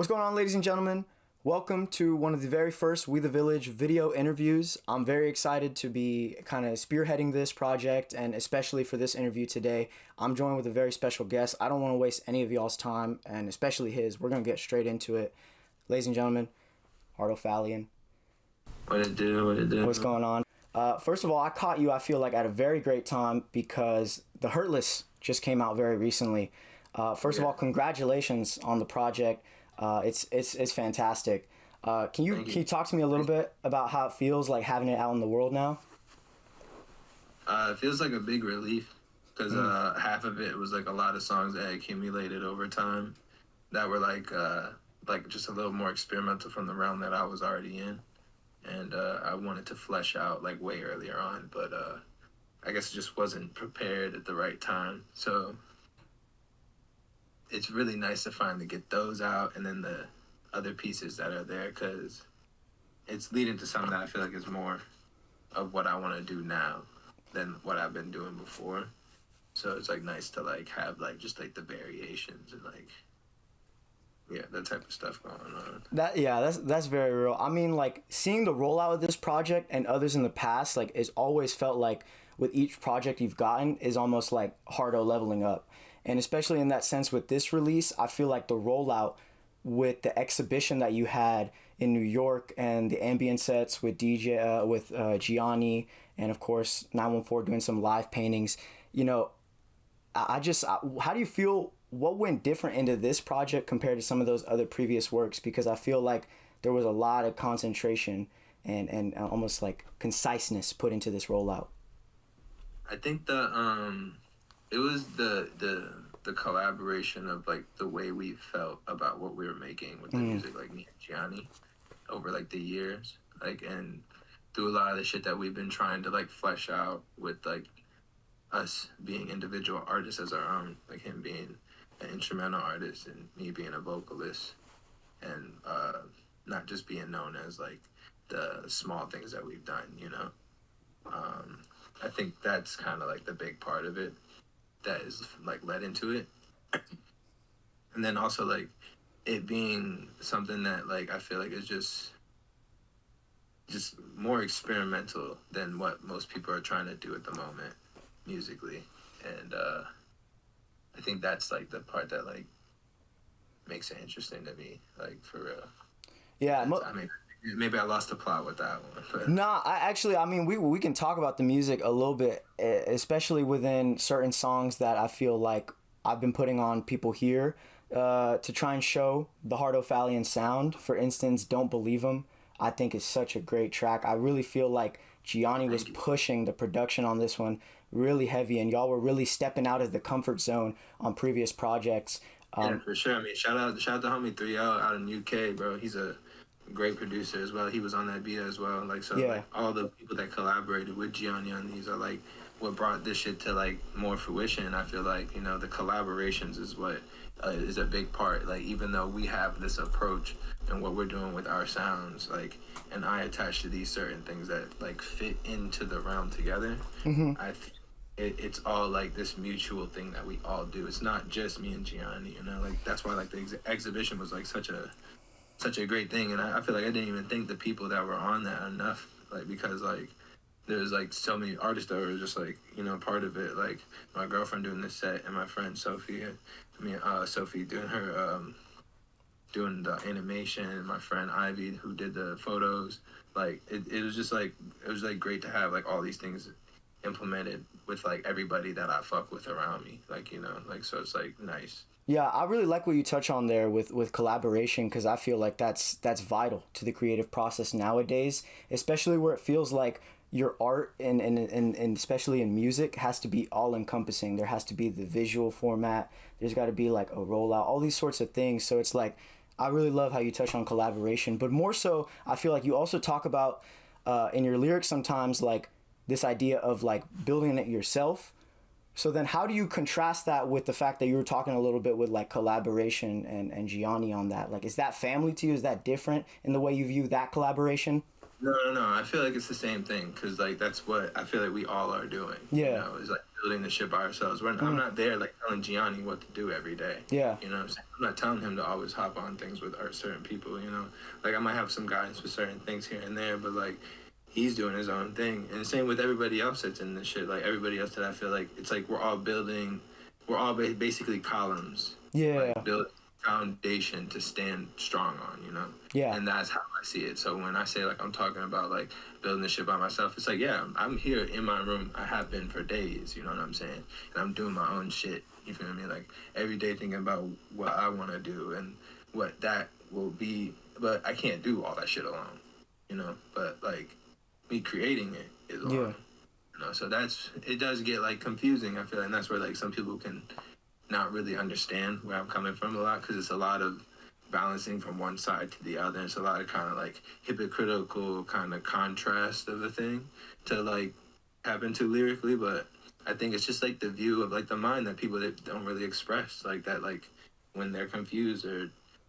What's going on, ladies and gentlemen? Welcome to one of the very first Ouithevillage video interviews. I'm very excited to be kind of spearheading this project, and especially for this interview today, I'm joined with a very special guest. I don't want to waste any of y'all's time, and especially his. We're going to get straight into it. Ladies and gentlemen, Harto Falión. What it do? What's going on? First of all, I caught you, I feel like, at a very great time because the Hurtless just came out very recently. First of all, congratulations on the project. It's fantastic. Can you talk to me a little bit about how it feels like having it out in the world now? It feels like a big relief because half of it was like a lot of songs that accumulated over time that were like just a little more experimental from the realm that I was already in, and I wanted to flesh out like way earlier on, but I guess it just wasn't prepared at the right time. So it's really nice to finally get those out, and then the other pieces that are there, because it's leading to something that I feel like is more of what I want to do now than what I've been doing before. So it's like nice to like have like just like the variations and like that type of stuff going on. That's very real. I mean, like seeing the rollout of this project and others in the past, like it's always felt like with each project you've gotten is almost like Harto leveling up. And especially in that sense with this release, I feel like the rollout with the exhibition that you had in New York and the ambient sets with Gianni, and of course 914 doing some live paintings, you know, how do you feel, what went different into this project compared to some of those other previous works? Because I feel like there was a lot of concentration and almost like conciseness put into this rollout. I think it was the collaboration of like the way we felt about what we were making with the music, like me and Gianni, over like the years, like, and through a lot of the shit that we've been trying to like flesh out with like us being individual artists as our own, like him being an instrumental artist and me being a vocalist, and not just being known as like the small things that we've done, you know. I think that's kind of like the big part of it that is like led into it. And then also like it being something that like I feel like is just more experimental than what most people are trying to do at the moment musically. And I think that's like the part that like makes it interesting to me, like for real. Yeah, I mean, maybe I lost the plot with that one. But. Nah, I mean, we can talk about the music a little bit, especially within certain songs that I feel like I've been putting on people here to try and show the Harto Falión sound. For instance, Don't Believe 'Em, I think is such a great track. I really feel like Gianni was pushing the production on this one really heavy, and y'all were really stepping out of the comfort zone on previous projects. Yeah, for sure. I mean, shout out to homie 3L out in UK, bro. He's a great producer as well. He was on that beat as well. Like, so like all the people that collaborated with Gianni on these are like what brought this shit to like more fruition. I feel like, you know, the collaborations is what is a big part. Like, even though we have this approach and what we're doing with our sounds, like, and I attach to these certain things that like fit into the realm together. It's all like this mutual thing that we all do. It's not just me and Gianni, you know. Like, that's why like the exhibition was like such a great thing, and I feel like I didn't even thank the people that were on that enough, like, because like there's like so many artists that were just like, you know, part of it, like my girlfriend doing this set and my friend Sophie, Sophie doing her doing the animation, and my friend Ivy who did the photos. Like it was just like, it was like great to have like all these things implemented with like everybody that I fuck with around me, like, you know, like, so it's like nice. Yeah, I really like what you touch on there with collaboration, because I feel like that's vital to the creative process nowadays, especially where it feels like your art and especially in music has to be all encompassing. There has to be the visual format. There's got to be like a rollout, all these sorts of things. So it's like, I really love how you touch on collaboration, but more so, I feel like you also talk about in your lyrics sometimes like this idea of like building it yourself. So then how do you contrast that with the fact that you were talking a little bit with like collaboration and Gianni on that? Like, is that family to you? Is that different in the way you view that collaboration? No. I feel like it's the same thing because like that's what I feel like we all are doing. Yeah. You know, is like building the shit by ourselves. I'm not there like telling Gianni what to do every day. Yeah. You know what I'm saying? I'm not telling him to always hop on things with certain people, you know? Like I might have some guidance with certain things here and there, but like he's doing his own thing. And the same with everybody else that's in this shit. Like everybody else that I feel like it's like we're all basically columns. Yeah. Like build foundation to stand strong on, you know? Yeah. And that's how I see it. So when I say like I'm talking about like building this shit by myself, it's like, yeah, I'm here in my room. I have been for days, you know what I'm saying? And I'm doing my own shit. You feel me? Like every day thinking about what I want to do and what that will be. But I can't do all that shit alone, you know? But like me creating it is alone. Yeah. You know, so it does get like confusing, I feel like, and that's where like some people can not really understand where I'm coming from a lot because it's a lot of balancing from one side to the other. It's a lot of kind of like hypocritical kind of contrast of a thing to like tap into lyrically, but I think it's just like the view of like the mind that people that don't really express like that, like when they're confused or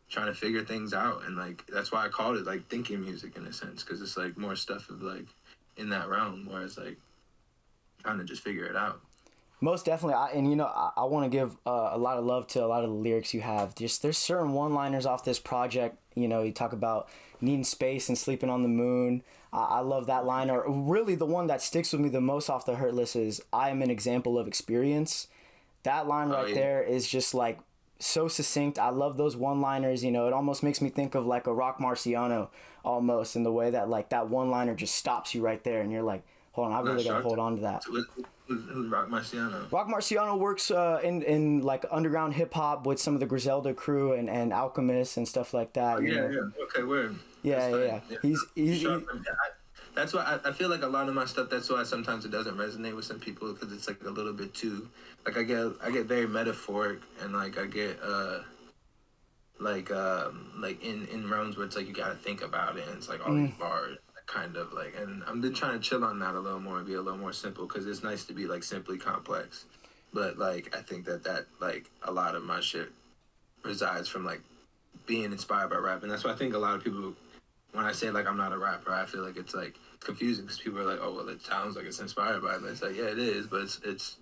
trying to figure things out. And like that's why I called it like thinking music in a sense, because it's like more stuff of like in that realm where it's like trying to just figure it out. Most definitely. I want to give a lot of love to a lot of the lyrics you have. Just there's certain one-liners off this project. You know, you talk about needing space and sleeping on the moon. I love that line. Or really the one that sticks with me the most off the Hurtless is I am an example of experience. That line there is just like so succinct. I love those one-liners. You know, it almost makes me think of like a Rock Marciano almost in the way that like that one-liner just stops you right there and you're like, hold on, I really got to hold on to that. Who's Rock Marciano? Rock Marciano works in like underground hip hop with some of the Griselda crew and Alchemist and stuff like that. Yeah. Okay, word. Yeah. He's that's why I feel like a lot of my stuff. That's why sometimes it doesn't resonate with some people because it's like a little bit too like I get very metaphoric and like I get like in realms where it's like you got to think about it and it's like all these bars. Kind of like, and I'm been trying to chill on that a little more and be a little more simple because it's nice to be like simply complex, but like I think that like a lot of my shit resides from like being inspired by rap, and that's why I think a lot of people when I say like I'm not a rapper, I feel like it's like confusing because people are like, oh well, it sounds like it's inspired by it, but it's like yeah, it is, but it's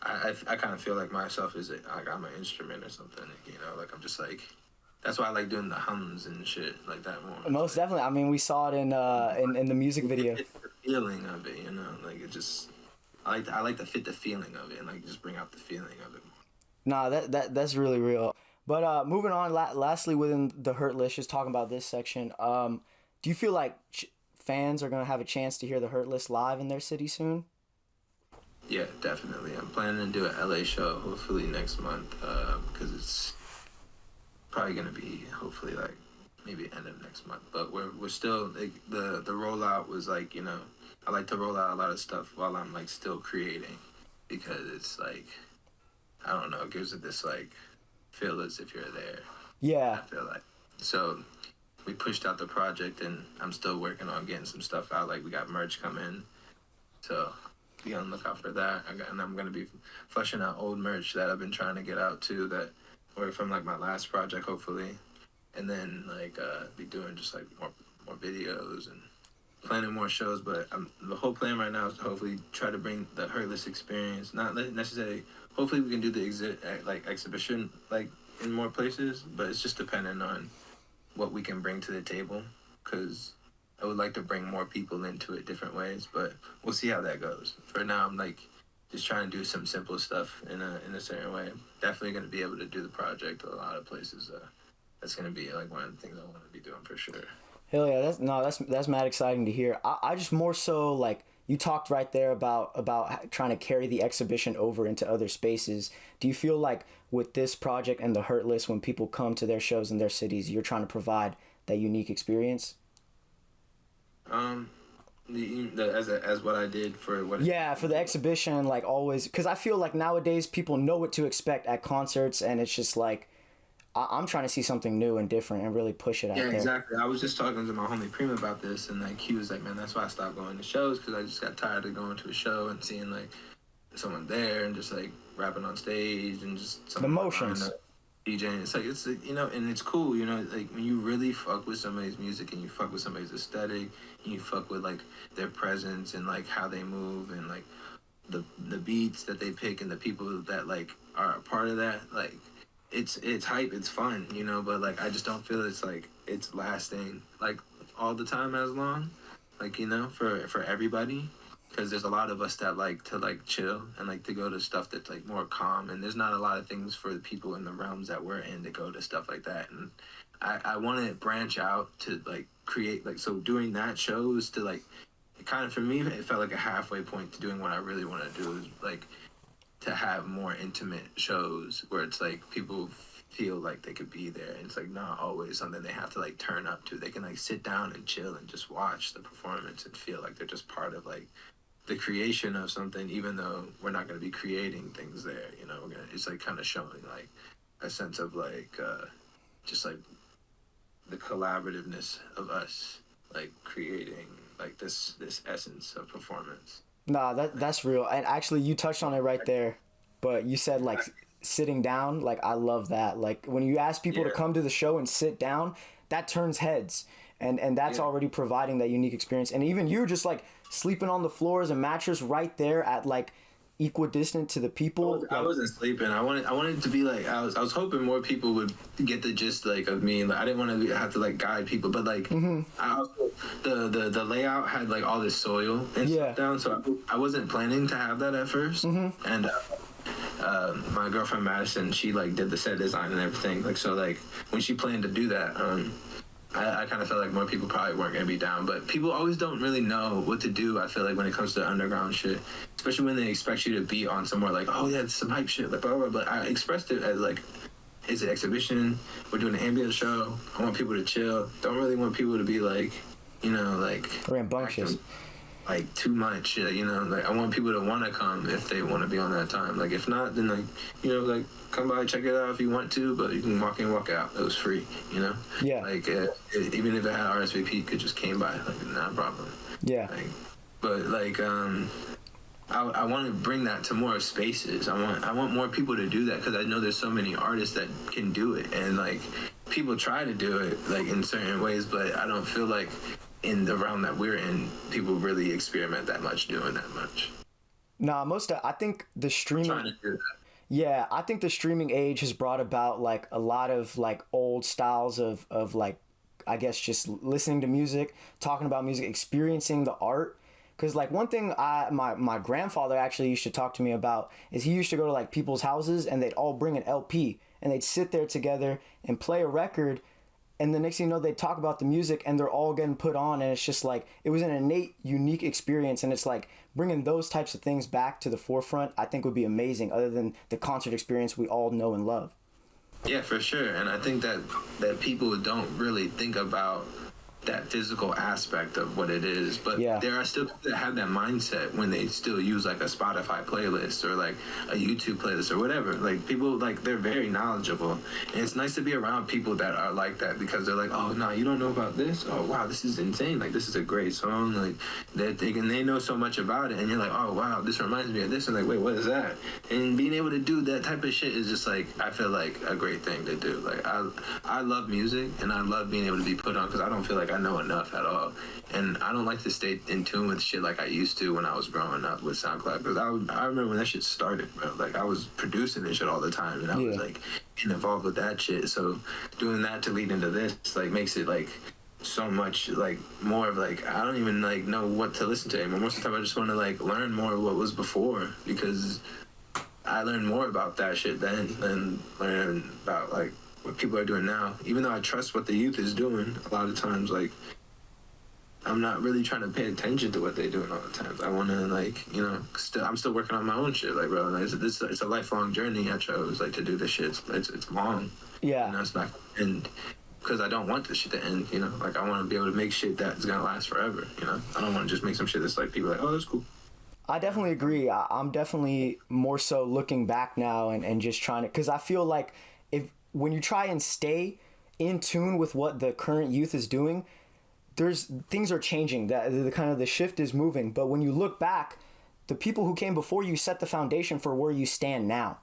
I kind of feel like myself is like I'm an instrument or something, you know, like I'm just like. That's why I like doing the hums and shit like that more. Most definitely. I mean, we saw it in the music video. It's the feeling of it, you know, like it just. I like to fit the feeling of it and like just bring out the feeling of it more. Nah, that's really real. But moving on. Lastly, within the Hurtless, just talking about this section. Do you feel like fans are gonna have a chance to hear the Hurtless live in their city soon? Yeah, definitely. I'm planning to do an LA show hopefully next month because it's. Probably gonna be hopefully like maybe end of next month, but we're still like, the rollout was like, you know, I like to roll out a lot of stuff while I'm like still creating because it's like I don't know, it gives it this like feel as if you're there. Yeah, I feel like so we pushed out the project and I'm still working on getting some stuff out. Like we got merch coming, so be on the lookout for that. And I'm gonna be fleshing out old merch that I've been trying to get out too that. Or from like my last project, hopefully, and then like be doing just like more videos and planning more shows. But the whole plan right now is to hopefully try to bring the Hurtless experience. Not necessarily. Hopefully, we can do the exhibition like in more places. But it's just dependent on what we can bring to the table. Because I would like to bring more people into it different ways. But we'll see how that goes. For now, I'm like. Just trying to do some simple stuff in a certain way. Definitely going to be able to do the project a lot of places. That's going to be like one of the things I want to be doing for sure. Hell yeah, that's mad exciting to hear. I just more so like you talked right there about trying to carry the exhibition over into other spaces. Do you feel like with this project and the Hurtless, when people come to their shows in their cities, you're trying to provide that unique experience? As what I did for what for the exhibition, like always, because I feel like nowadays people know what to expect at concerts and it's just like I'm trying to see something new and different and really push it out there. Yeah, exactly. I was just talking to my homie Prima about this and like he was like, man, that's why I stopped going to shows because I just got tired of going to a show and seeing like someone there and just like rapping on stage and just the motions. DJing. It's you know, and it's cool, you know, like when you really fuck with somebody's music and you fuck with somebody's aesthetic and you fuck with like their presence and like how they move and like the beats that they pick and the people that like are a part of that, like it's hype, it's fun, you know, but like I just don't feel it's like it's lasting like all the time as long, like, you know, for everybody, because there's a lot of us that like to like chill and like to go to stuff that's like more calm, and there's not a lot of things for the people in the realms that we're in to go to stuff like that. And I want to branch out to like create like, so doing that shows to like, kind of for me it felt like a halfway point to doing what I really want to do, is like to have more intimate shows where it's like people feel like they could be there, and it's like not always something they have to like turn up to. They can like sit down and chill and just watch the performance and feel like they're just part of like the creation of something, even though we're not going to be creating things there, you know. It's like kind of showing like a sense of like just like the collaborativeness of us like creating like this essence of performance. Nah, that's real. And actually, you touched on it right there. But you said like sitting down. Like I love that. Like when you ask people to come to the show and sit down, that turns heads, and that's already providing that unique experience. And even you just like sleeping on the floors and mattress right there at like equidistant to the people. I wasn't sleeping. I wanted it to be like I was hoping more people would get the gist like of me. Like I didn't want to have to like guide people, but like I also, the layout had like all this soil and stuff down, so I wasn't planning to have that at first. And my girlfriend Madison, she like did the set design and everything. Like so like when she planned to do that, I kind of felt like more people probably weren't going to be down, but people always don't really know what to do, I feel like, when it comes to underground shit, especially when they expect you to be on somewhere like, oh yeah, it's some hype shit, like blah, blah, blah. But I expressed it as like, it's an exhibition, we're doing an ambient show, I want people to chill, don't really want people to be like, you know, like rambunctious, like too much, you know, like I want people to want to come if they want to be on that time. Like if not, then like, you know, like come by, check it out if you want to, but you can walk in, walk out. It was free, you know. Yeah. Like even if it had RSVP, you could just came by, like not a problem. Yeah. Like, but like I want to bring that to more spaces. I want more people to do that, because I know there's so many artists that can do it, and like people try to do it like in certain ways, but I don't feel like in the realm that we're in, people really experiment that much doing that much. Nah, I think the streaming. Yeah, I think the streaming age has brought about like a lot of like old styles of like, I guess just listening to music, talking about music, experiencing the art. Because like one thing my grandfather actually used to talk to me about is he used to go to like people's houses and they'd all bring an LP and they'd sit there together and play a record. And the next thing you know, they talk about the music and they're all getting put on. And it's just like, it was an innate, unique experience. And it's like bringing those types of things back to the forefront, I think would be amazing, other than the concert experience we all know and love. Yeah, for sure. And I think that people don't really think about that physical aspect of what it is, but there are still people that have that mindset when they still use like a Spotify playlist or like a YouTube playlist or whatever. Like people, like they're very knowledgeable, and it's nice to be around people that are like that, because they're like, oh no, you don't know about this? Oh wow, this is insane, like this is a great song, like they know so much about it, and you're like, oh wow, this reminds me of this, and like, wait, what is that? And being able to do that type of shit is just like, I feel like a great thing to do. Like I love music, and I love being able to be put on, because I don't feel like I know enough at all, and I don't like to stay in tune with shit like I used to when I was growing up with SoundCloud, because I remember when that shit started, bro. Like I was producing this shit all the time, and I was like involved with that shit. So doing that to lead into this like makes it like so much like more of like, I don't even like know what to listen to anymore. Most of the time I just want to like learn more of what was before, because I learned more about that shit then than learning about like what people are doing now. Even though I trust what the youth is doing, a lot of times like I'm not really trying to pay attention to what they're doing all the time. I want to like, you know, I'm still working on my own shit. Like, bro, it's a lifelong journey I chose like to do this shit. It's long. Yeah. You know, it's not, and because I don't want this shit to end, you know, like I want to be able to make shit that's gonna last forever. You know, I don't want to just make some shit that's like people are like, oh, that's cool. I definitely agree. I'm definitely more so looking back now and just trying to, because I feel like when you try and stay in tune with what the current youth is doing, things are changing. That the kind of the shift is moving. But when you look back, the people who came before you set the foundation for where you stand now.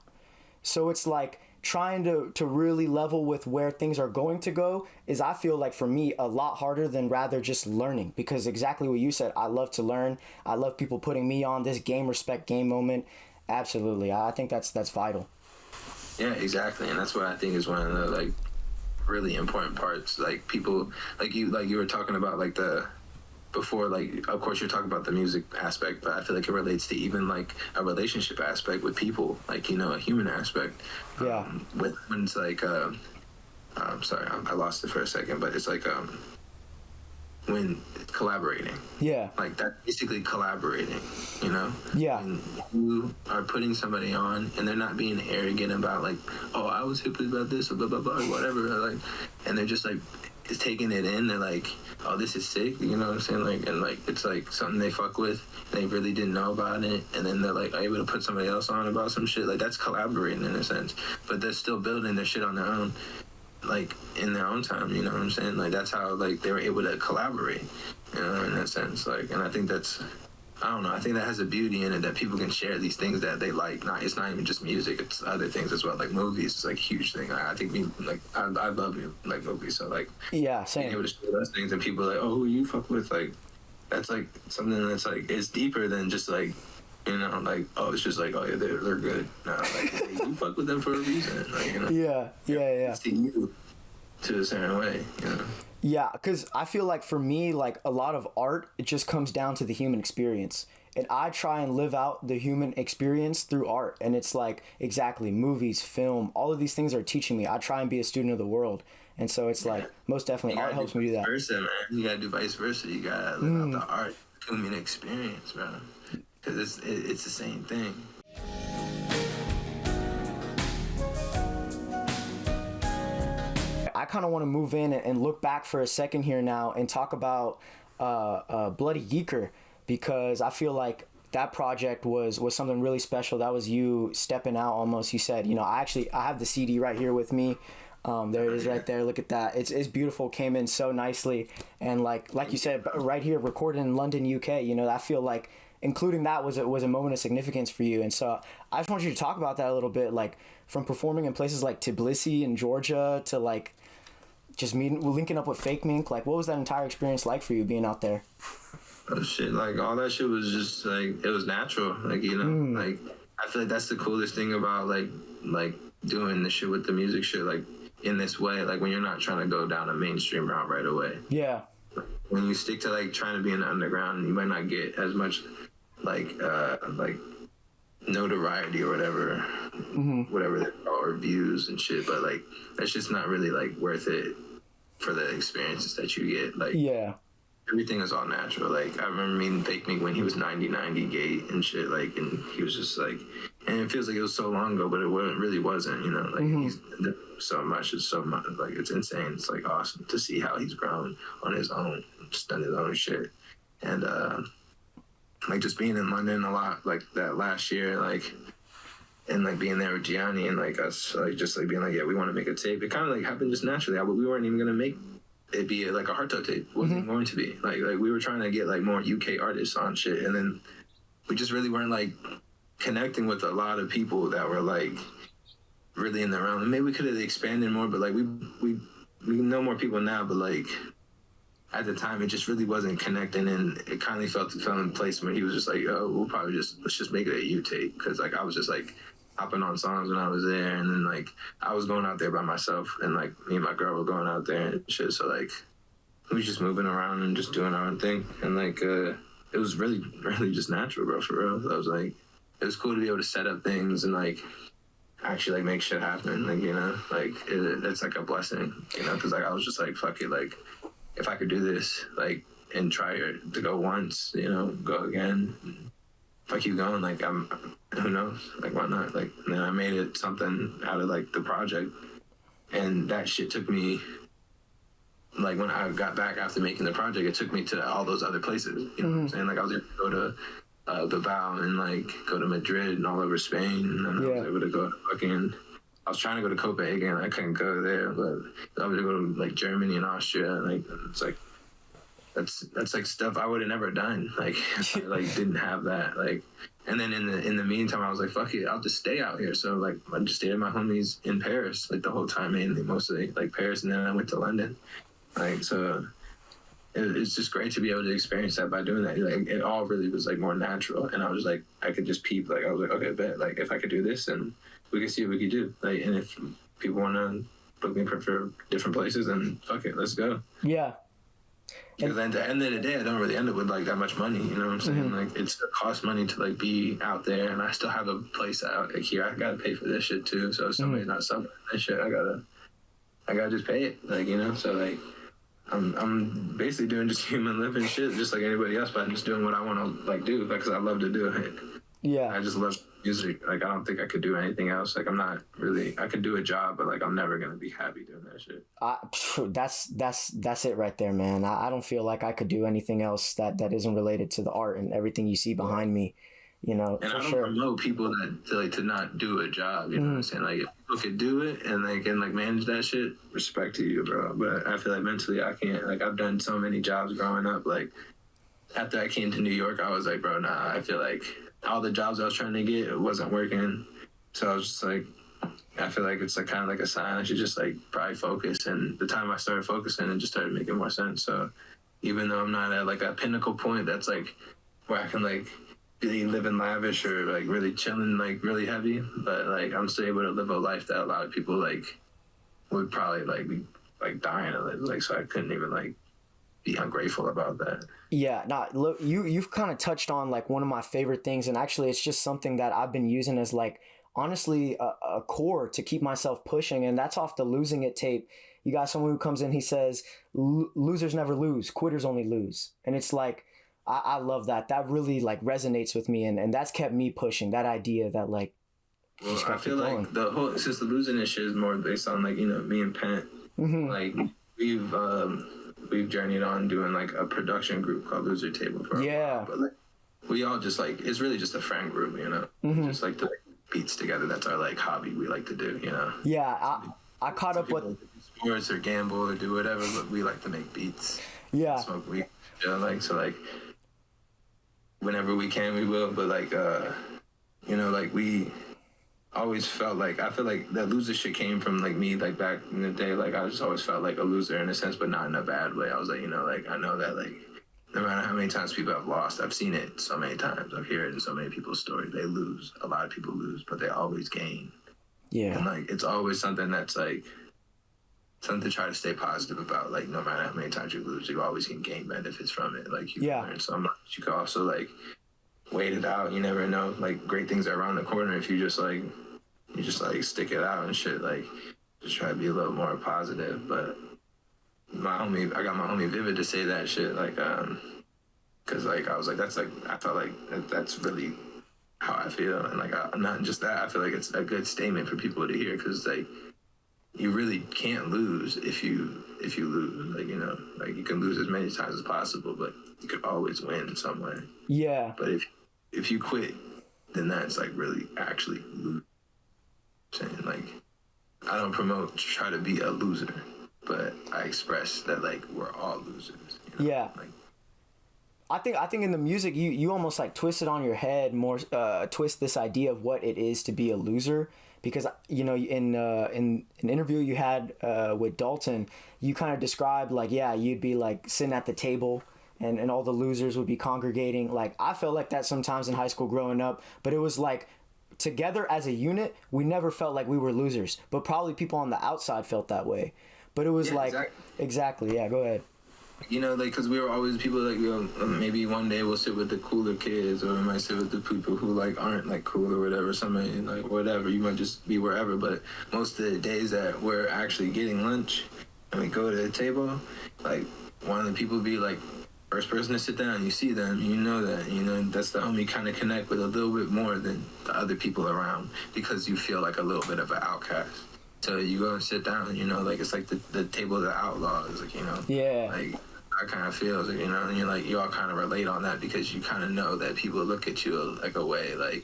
So it's like trying to really level with where things are going to go is, I feel like for me, a lot harder than rather just learning, because exactly what you said, I love to learn. I love people putting me on this game respect game moment. Absolutely. I think that's vital. Yeah, exactly. And that's what I think is one of the like really important parts. Like people like you were talking about like the before, like of course you're talking about the music aspect, but I feel like it relates to even like a relationship aspect with people, like, you know, a human aspect. Yeah. When it's like I'm sorry, I lost it for a second, but it's like when collaborating. Yeah. Like that's basically collaborating, you know? Yeah. And you are putting somebody on and they're not being arrogant about like, oh, I was hip about this or blah, blah, blah, or whatever. Like, and they're just like taking it in. They're like, oh, this is sick. You know what I'm saying? Like, and like, it's like something they fuck with. They really didn't know about it. And then they're like able to put somebody else on about some shit. Like that's collaborating in a sense, but they're still building their shit on their own, like in their own time, you know what I'm saying? Like that's how like they were able to collaborate, you know, in that sense. Like, and I think that's, I don't know, I think that has a beauty in it that people can share these things that they like. It's not even just music, it's other things as well. Like movies is like a huge thing. I think I love like movies, so like yeah, same. being able to share those things and people are like, oh, who you fuck with, like that's like something that's like it's deeper than just like, you know, like, oh, it's just like, oh yeah, they're good. No, like you fuck with them for a reason, like, you know. Yeah. See you to a certain way, you know. Yeah, because I feel like for me, like a lot of art, it just comes down to the human experience. And I try and live out the human experience through art. And it's like, exactly, movies, film, all of these things are teaching me. I try and be a student of the world. And so it's like, most definitely, art helps me do that. Versa, man. You gotta do vice versa. You gotta live out the art, human experience, bro. Because it's the same thing. I kind of want to move in and look back for a second here now and talk about Bloody Geeker, because I feel like that project was something really special. That was you stepping out almost. You said, you know, I have the CD right here with me. There it is right there. Look at that. It's beautiful. Came in so nicely. And like you said, right here, recorded in London, UK, you know, I feel like including that was a moment of significance for you. And so I just want you to talk about that a little bit, like from performing in places like Tbilisi in Georgia to like just linking up with Fake Mink. Like, what was that entire experience like for you being out there? Oh shit, like all that shit was just like, it was natural. Like, you know, like I feel like that's the coolest thing about like doing the shit with the music shit, like in this way, like when you're not trying to go down a mainstream route right away. Yeah. When you stick to like trying to be in the underground, you might not get as much like notoriety or whatever, whatever, or views and shit, but like that's just not really like worth it for the experiences that you get. Like, yeah, everything is all natural. Like I remember meeting Fake Mink when he was 90 gate and shit, like, and he was just like, and it feels like it was so long ago, but it really wasn't, you know. Like he's so much, like it's insane. It's like awesome to see how he's grown on his own, just done his own shit. And like just being in London a lot, like that last year, like, and like being there with Gianni and like us, like just like being like, yeah, we want to make a tape. It kind of like happened just naturally. We weren't even gonna make it be like a Harto tape. It wasn't going to be like we were trying to get like more UK artists on shit, and then we just really weren't like connecting with a lot of people that were like really in the realm. And maybe we could have expanded more, but like we know more people now, but like at the time it just really wasn't connecting, and it kind of fell in place where he was just like, oh, let's just make it a U tape, because like I was just like hopping on songs when I was there, and then like I was going out there by myself, and like me and my girl were going out there and shit, so like we was just moving around and just doing our own thing, and like it was really just natural, bro, for real. I was like, it was cool to be able to set up things and like actually like make shit happen, like, you know, like it's like a blessing, you know, because like I was just like, fuck it, like if I could do this, like, and try to go once, you know, go again, if I keep going, like who knows, like why not, like, and then I made it something out of like the project, and that shit took me, like when I got back after making the project, it took me to all those other places, you know what I'm saying, like I was able to go to Bilbao and like go to Madrid and all over Spain, and I was able to go to fucking, I was trying to go to Copenhagen, I couldn't go there, but I was able to go to like Germany and Austria, and like it's like that's like stuff I would have never done, like if I like didn't have that, like And then in the meantime, I was like, fuck it, I'll just stay out here. So like, I just stayed at my homies in Paris, like the whole time, mainly, mostly like Paris, and then I went to London. Like, so it's just great to be able to experience that by doing that. Like, it all really was like more natural, and I was like, I could just peep. Like, I was like, okay, bet. Like, if I could do this, then we can see what we could do. Like, and if people want to book me for different places, then fuck it, let's go. Yeah. Because at the end of the day, I don't really end up with like that much money. You know what I'm saying? Mm-hmm. Like, it still costs money to like be out there, and I still have a place out like here. I gotta pay for this shit too. So if somebody's not selling that shit, I gotta just pay it. Like, you know, so like I'm basically doing just human living shit, just like anybody else, but I'm just doing what I want to like do, because I love to do it. Yeah, I just love music. Like, I don't think I could do anything else. Like, I'm not really. I could do a job, but like, I'm never gonna be happy doing that shit. That's it right there, man. I don't feel like I could do anything else that isn't related to the art and everything you see behind me. You know, and I don't promote people to not do a job. You know what I'm saying? Like, if people could do it and they can like manage that shit, respect to you, bro. But I feel like mentally I can't. Like, I've done so many jobs growing up. Like, after I came to New York, I was like, bro, nah. I feel like all the jobs I was trying to get, it wasn't working. So I was just like, I feel like it's like kind of like a sign. I should just like probably focus. And the time I started focusing, it just started making more sense. So even though I'm not at like a pinnacle point that's like where I can like really living lavish or like really chilling, like really heavy, but like I'm still able to live a life that a lot of people like would probably like be like dying to live. Like, so I couldn't even like be ungrateful about that. Yeah, look, you've kind of touched on like one of my favorite things, and actually it's just something that I've been using as like honestly a core to keep myself pushing, and that's off the Losing It tape. You got someone who comes in, he says, losers never lose, quitters only lose. And it's like, I love that. That really like resonates with me, and that's kept me pushing that idea that like. Well, I feel like the whole since the Losing It shit is more based on like, you know, me and Pent, like we've journeyed on doing like a production group called Loser Table for a while, but like we all just like, it's really just a friend group, you know, just like the beats together. That's our like hobby we like to do, you know. Yeah, I caught up with sports or gamble or do whatever, but we like to make beats. Yeah, smoke weed, you know, like, so like whenever we can, we will. But like, you know, like we always felt like, I feel like that loser shit came from like me, like back in the day. Like, I just always felt like a loser in a sense, but not in a bad way. I was like, you know, like I know that like no matter how many times people have lost, I've seen it so many times. I've heard it in so many people's stories. They lose. A lot of people lose, but they always gain. Yeah. And like, it's always something that's like something to try to stay positive about. Like, no matter how many times you lose, you always can gain benefits from it. Like, you learn so much. You can also like wait it out. You never know. Like, great things are around the corner if you just like stick it out and shit. Like, just try to be a little more positive. But I got my homie Vivid to say that shit. Like, cause like I was like, that's like, I felt like that's really how I feel. And like, not just that, I feel like it's a good statement for people to hear, because like, you really can't lose if you lose. Like, you know, like you can lose as many times as possible, but you could always win in some way. Yeah. But if you quit, then that's like really actually losing. Like, I don't promote try to be a loser, but I express that like we're all losers. You know? Yeah. Like, I think in the music you almost like twist it on your head more, twist this idea of what it is to be a loser. Because, you know, in an interview you had with Dalton, you kind of described like, yeah, you'd be like sitting at the table and all the losers would be congregating. Like, I felt like that sometimes in high school growing up, but it was like together as a unit, we never felt like we were losers, but probably people on the outside felt that way. But it was exactly. Yeah, go ahead. You know, like, because we were always people like, you know, maybe one day we'll sit with the cooler kids, or we might sit with the people who like aren't like cool or whatever. Somebody like whatever, you might just be wherever. But most of the days that we're actually getting lunch and we go to the table, like one of the people be like first person to sit down. You see them, you know that, you know, that's the homie kind of connect with a little bit more than the other people around, because you feel like a little bit of an outcast. So you go and sit down, you know, like it's like the table of the outlaws, like, you know, like that kind of feels, you know, and you're like, you all kind of relate on that, because you kind of know that people look at you like a way like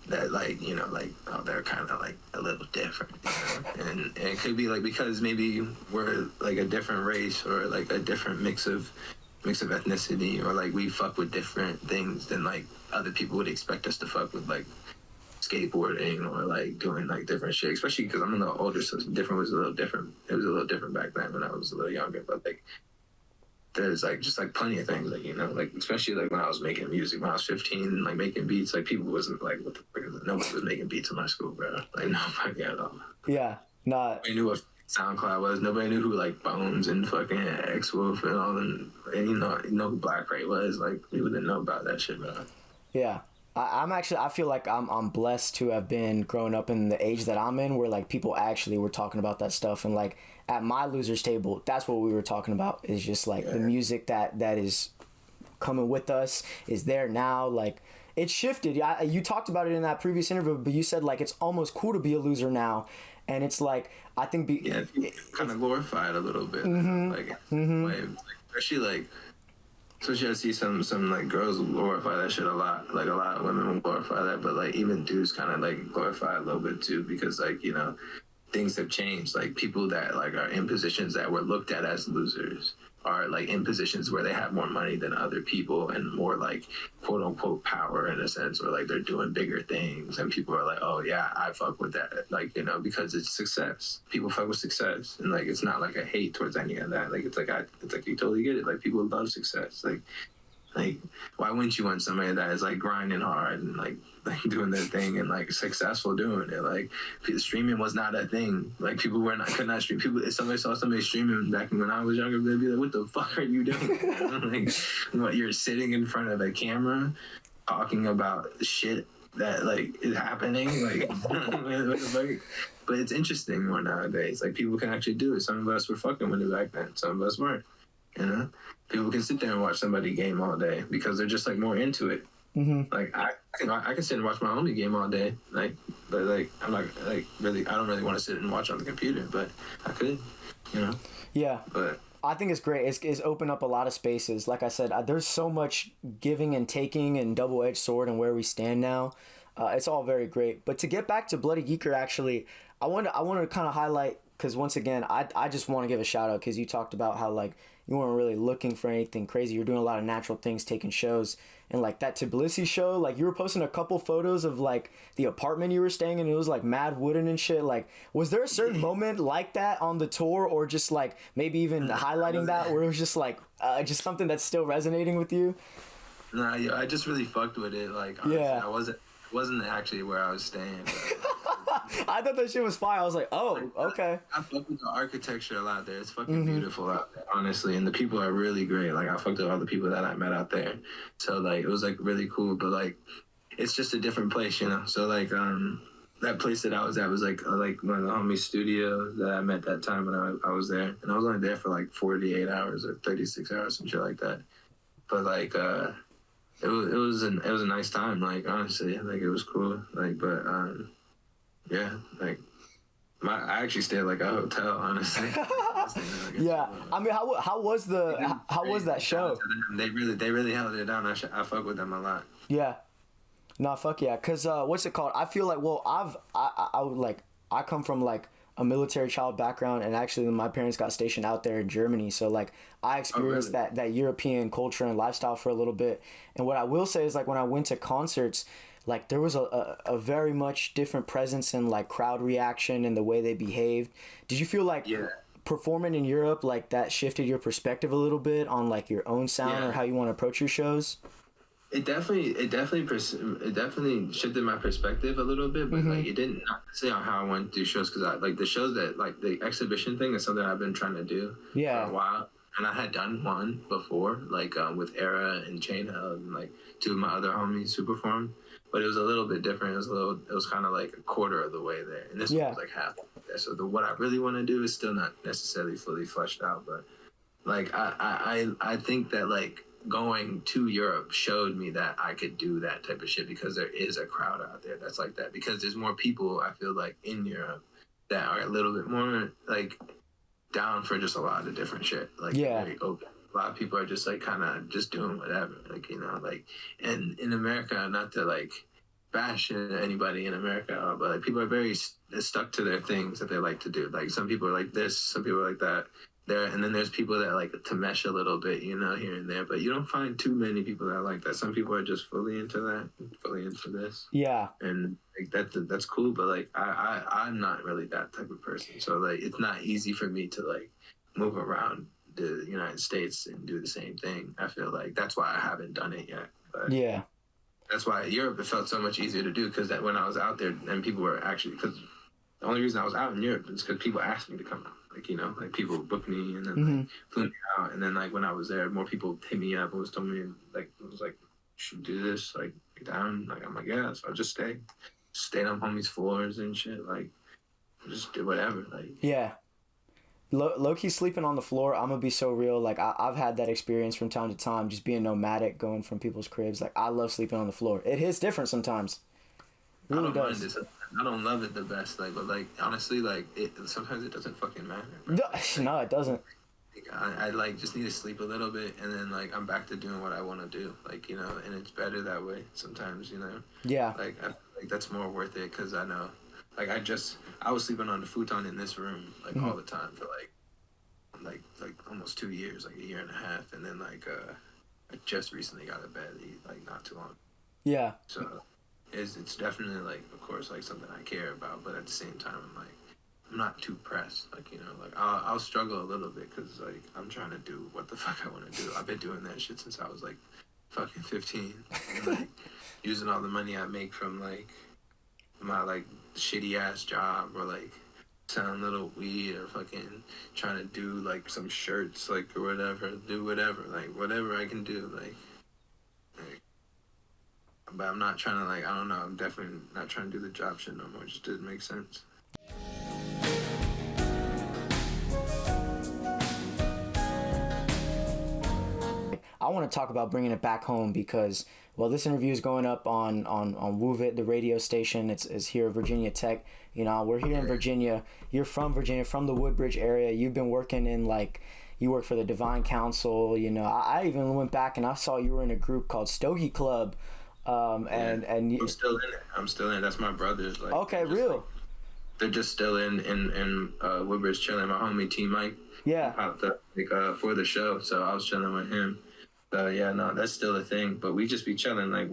that, like, you know, like, oh, they're kind of like a little different, you know? And it could be like because maybe we're like a different race or like a different mix of mix of ethnicity, or like we fuck with different things than like other people would expect us to fuck with, like skateboarding or like doing like different shit. Especially because I'm a little older, so different was a little different. It was a little different back then when I was a little younger. But like, there's like just like plenty of things, like, you know, like especially like when I was making music when I was 15, like making beats, like people wasn't like, what the fuck is it? Nobody was making beats in my school, bro. Like nobody at all. Yeah, not. Nobody knew what SoundCloud was. Nobody knew who like Bones and fucking X Wolf and all them. And you know who Black Ray was. Like people didn't know about that shit, bro. Yeah. I feel like I'm blessed to have been growing up in the age that I'm in, where like people actually were talking about that stuff, and like at my losers table, that's what we were talking about, is just like the music that is coming with us is there now. Like it shifted. Yeah, you talked about it in that previous interview, but you said like it's almost cool to be a loser now, and it's like I think kind of glorified a little bit, like especially like. Especially I see some like girls glorify that shit a lot. Like a lot of women will glorify that, but like even dudes kind of like glorify it a little bit too, because like, you know, things have changed. Like people that like are in positions that were looked at as losers are like in positions where they have more money than other people and more like quote unquote power in a sense, or like they're doing bigger things, and people are like, oh yeah, I fuck with that, like, you know, because it's success. People fuck with success, and like it's not like a hate towards any of that. Like it's like you totally get it. Like people love success. Like why wouldn't you want somebody that is like grinding hard and like doing their thing and like successful doing it? Like streaming was not a thing. Like people could not stream. People, if somebody saw somebody streaming back when I was younger, they'd be like, what the fuck are you doing? Like what, you're sitting in front of a camera talking about shit that like is happening, like what the fuck? But it's interesting more nowadays. Like people can actually do it. Some of us were fucking with it back then, some of us weren't, you know. People can sit there and watch somebody game all day because they're just like more into it. Like I can sit and watch my homie game all day. Like, but like I'm not like really. I don't really want to sit and watch on the computer, but I could, you know. Yeah. But I think it's great. It's opened up a lot of spaces. Like I said, there's so much giving and taking and double-edged sword and where we stand now. It's all very great. But to get back to Bloody Geeker, actually, I want to kind of highlight, because once again, I just want to give a shout out because you talked about how like you weren't really looking for anything crazy. You're doing a lot of natural things, taking shows, and like that Tbilisi show, like you were posting a couple photos of like the apartment you were staying in. It was like mad wooden and shit. Like, was there a certain moment like that on the tour, or just like maybe even highlighting that, where it was just like just something that's still resonating with you? Nah, yeah, I just really fucked with it. Like, honestly, yeah, I wasn't actually where I was staying. I thought that shit was fire. I was like, oh, okay. I fuck with the architecture a lot there. It's fucking beautiful out there, honestly. And the people are really great. Like, I fucked with all the people that I met out there. So, like, it was, like, really cool. But, like, it's just a different place, you know? So, like, that place that I was at was, like one of the homies' studio that I met that time when I was there. And I was only there for, like, 48 hours or 36 hours, some shit like that. But, like, it was a nice time, like, honestly. Like, it was cool. Like, but, yeah, like, I actually stayed at like a hotel, honestly. Yeah, I mean, how was that show? They really held it down. I fuck with them a lot. Yeah, no, fuck yeah. Cause what's it called? I feel like, well, I come from like a military child background, and actually my parents got stationed out there in Germany, so like I experienced that European culture and lifestyle for a little bit. And what I will say is, like, when I went to concerts, like there was a very much different presence and like crowd reaction and the way they behaved. Did you feel like performing in Europe, like that shifted your perspective a little bit on like your own sound or how you want to approach your shows? It definitely shifted my perspective a little bit, but like it didn't say on how I want to do shows, because I like the shows that like the exhibition thing is something I've been trying to do for a while, and I had done one before, like with Era and Chain Held and like two of my other homies who performed. But it was a little bit different. It was kind of like a quarter of the way there. And this one was like half there. So what I really want to do is still not necessarily fully fleshed out. But like, I think that like going to Europe showed me that I could do that type of shit, because there is a crowd out there that's like that. Because there's more people, I feel like, in Europe that are a little bit more like down for just a lot of different shit. Like, very open. A lot of people are just like kind of just doing whatever, like, you know, like, and in America, not to like bash anybody in America, but like people are very stuck to their things that they like to do. Like some people are like this, some people are like that, there, and then there's people that like to mesh a little bit, you know, here and there, but you don't find too many people that like that. Some people are just fully into that, fully into this. Yeah. And like that's cool, but like I'm not really that type of person. So like it's not easy for me to like move around the United States and do the same thing. I feel like that's why I haven't done it yet. But yeah. That's why Europe, it felt so much easier to do, because that when I was out there and people were actually, because the only reason I was out in Europe is because people asked me to come out. Like, you know, like people booked me and then like, flew me out. And then like when I was there, more people hit me up and was telling me like, it was like, you should do this, like down. Like, I'm like, yeah, so I'll just stayed on homies' floors and shit. Like, just did whatever. Like, yeah. Low-key sleeping on the floor, I'm gonna be so real. Like, I've had that experience from time to time, just being nomadic, going from people's cribs. Like, I love sleeping on the floor. It hits different sometimes. It really does. Mind it. I don't love it the best, like, but like honestly, like sometimes it doesn't fucking matter. Bro. No, it doesn't. I like just need to sleep a little bit, and then like I'm back to doing what I want to do, like, you know, and it's better that way sometimes, you know. Yeah. Like I feel like that's more worth it, because I know, like I was sleeping on the futon in this room like all the time for like almost 2 years, like a year and a half, and then like I just recently got a bed like not too long. Yeah. So it's definitely like, of course, like something I care about, but at the same time I'm not too pressed. Like, you know, like I'll struggle a little bit, because like I'm trying to do what the fuck I want to do. I've been doing that shit since I was like fucking 15, and, like using all the money I make from like my like shitty ass job, or like selling little weed, or fucking trying to do like some shirts, like, or whatever, do whatever, like whatever I can do, like but I'm not trying to, like, I don't know, I'm definitely not trying to do the job shit no more. It just didn't make sense. I want to talk about bringing it back home, because, well, this interview is going up on Ouithevillage, the radio station. It's here at Virginia Tech. You know, we're here in Virginia. You're from Virginia, from the Woodbridge area. You've been working in, like, you work for the Divine Council. You know, I even went back and I saw you were in a group called Stogie Club. And I'm still in it. I'm still in it. That's my brothers. Like, okay, real. Like, they're just still in Woodbridge chilling. My homie T Mike. Yeah. Popped up like for the show, so I was chilling with him. So yeah, no, that's still a thing. But we just be chilling. Like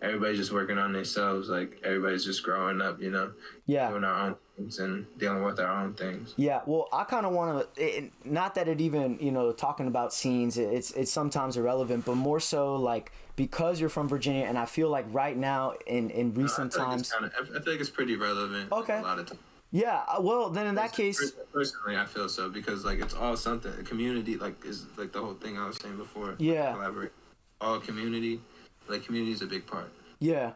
everybody's just working on themselves. Like everybody's just growing up, you know. Yeah. Doing our own things and dealing with our own things. Yeah. Well, I kind of want to. Not that it even, you know, talking about scenes. It's sometimes irrelevant, but more so like, because you're from Virginia, and I feel like right now in recent times, I feel like it's pretty relevant. Okay. A lot of times. Yeah. Well, then in that case, personally, I feel so, because like it's all something. The community, like, is like the whole thing I was saying before. Yeah. Collaborate. All community, like community is a big part. Yeah.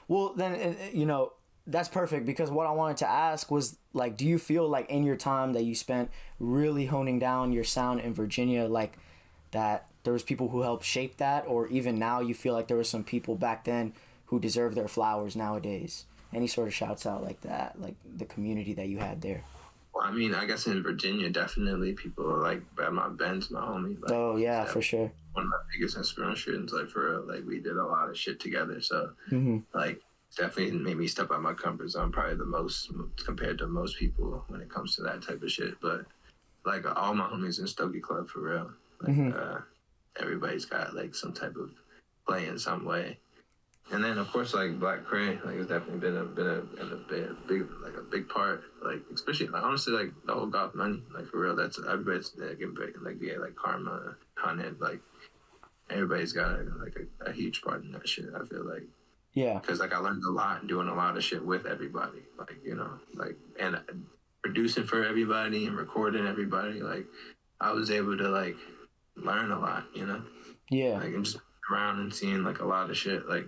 Well, then, you know, that's perfect, because what I wanted to ask was, like, do you feel like in your time that you spent really honing down your sound in Virginia, like, that there was people who helped shape that, or even now you feel like there were some people back then who deserve their flowers nowadays? Any sort of shouts out like that, like the community that you had there? Well, I mean, I guess in Virginia, definitely people are like Ben's my homie. Like, oh yeah, for sure. One of my biggest inspirations, like, for real. Like, we did a lot of shit together, so like definitely made me step out my comfort zone, probably the most compared to most people when it comes to that type of shit. But like all my homies in Stogie Club, for real. Like everybody's got like some type of play in some way. And then of course, like Black Cray, like, it's definitely been a big part. Like, especially, like, honestly, like the whole Goth Money, like, for real. That's everybody's like Karma, Haunted, like everybody's got a huge part in that shit. I feel like. Yeah. Because like I learned a lot doing a lot of shit with everybody, like, you know, like, and producing for everybody and recording everybody. Like, I was able to like learn a lot, you know. Yeah. Like, and just around and seeing like a lot of shit, like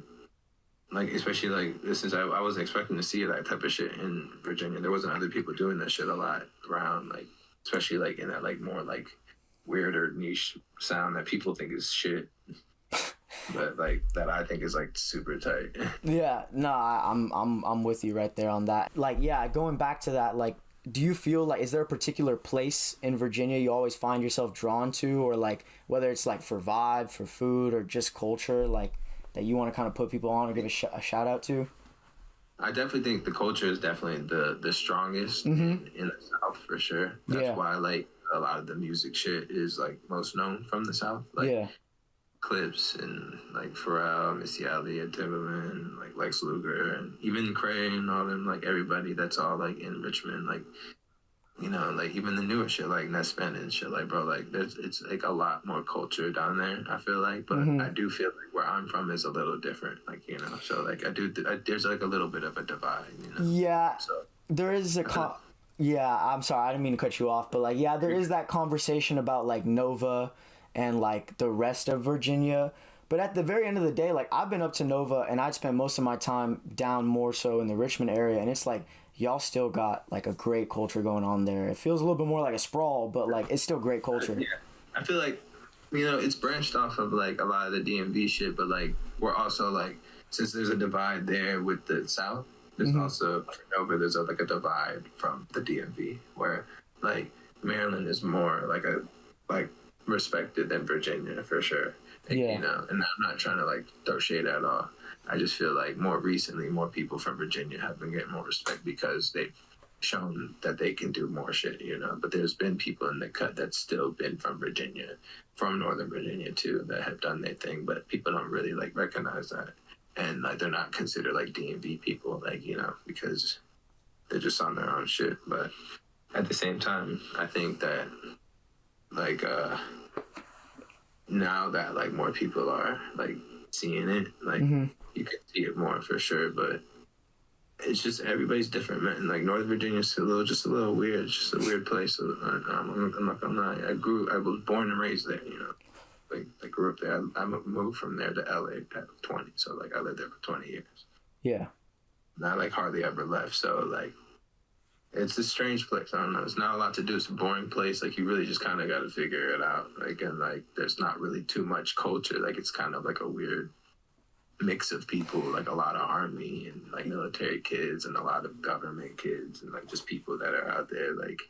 especially like this is I wasn't expecting to see that type of shit in Virginia. There wasn't other people doing that shit a lot around, like, especially like in that like more like weirder niche sound that people think is shit, but like that I think is like super tight. Yeah, no, I'm with you right there on that. Like, yeah, going back to that, like, do you feel like, is there a particular place in Virginia you always find yourself drawn to, or like whether it's like for vibe, for food, or just culture, like, that you want to kind of put people on or give a shout out to? I definitely think the culture is definitely the strongest in the South, for sure. That's why, like, a lot of the music shit is like most known from the South. Like Yeah. Clips and like Pharrell, Missy Elliott, Timberland, like Lex Luger, and even Cray and all them, like everybody that's all like in Richmond, like, you know, like even the newer shit like Nespen and shit, like, bro, like it's like a lot more culture down there, I feel like, but I do feel like where I'm from is a little different, like, you know, so like there's like a little bit of a divide, you know. Yeah, so there is a yeah, I'm sorry, I didn't mean to cut you off, but like, yeah, there is that conversation about like Nova and like the rest of Virginia. But at the very end of the day, like I've been up to Nova and I'd spend most of my time down more so in the Richmond area, and it's like y'all still got like a great culture going on there. It feels a little bit more like a sprawl, but like it's still great culture. Yeah, I feel like, you know, it's branched off of like a lot of the DMV shit, but like we're also like, since there's a divide there with the South, there's also Nova, there's like a divide from the DMV where like Maryland is more like a like respected than Virginia for sure. Like, Yeah. You know, and I'm not trying to like throw shade at all. I just feel like more recently, more people from Virginia have been getting more respect because they've shown that they can do more shit, you know. But there's been people in the cut that's still been from Virginia, from Northern Virginia too, that have done their thing, but people don't really like recognize that. And like they're not considered like DMV people, like, you know, because they're just on their own shit. But at the same time, I think that like now that like more people are like seeing it, like you can see it more for sure. But it's just everybody's different, man. Like Northern Virginia's just a little weird. It's just a weird place. So I'm not gonna lie. I was born and raised there, you know. Like I grew up there. I moved from there to LA at 20, so like I lived there for 20 years. Yeah. And I like hardly ever left, so like it's a strange place. I don't know. It's not a lot to do. It's a boring place. Like you really just kind of got to figure it out. Like, and like there's not really too much culture. Like it's kind of like a weird mix of people, like a lot of army and like military kids and a lot of government kids and like just people that are out there like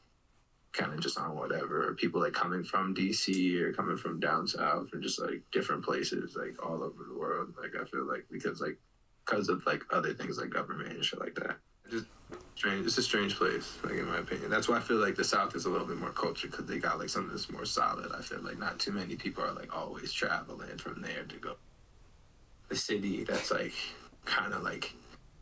kind of just on whatever, or people like coming from DC or coming from down south or just like different places like all over the world. Like I feel like because of like other things like government and shit like that. Just strange. It's a strange place, like in my opinion. That's why I feel like the South is a little bit more culture because they got like something that's more solid. I feel like not too many people are like always traveling from there to go. The city that's like kind of like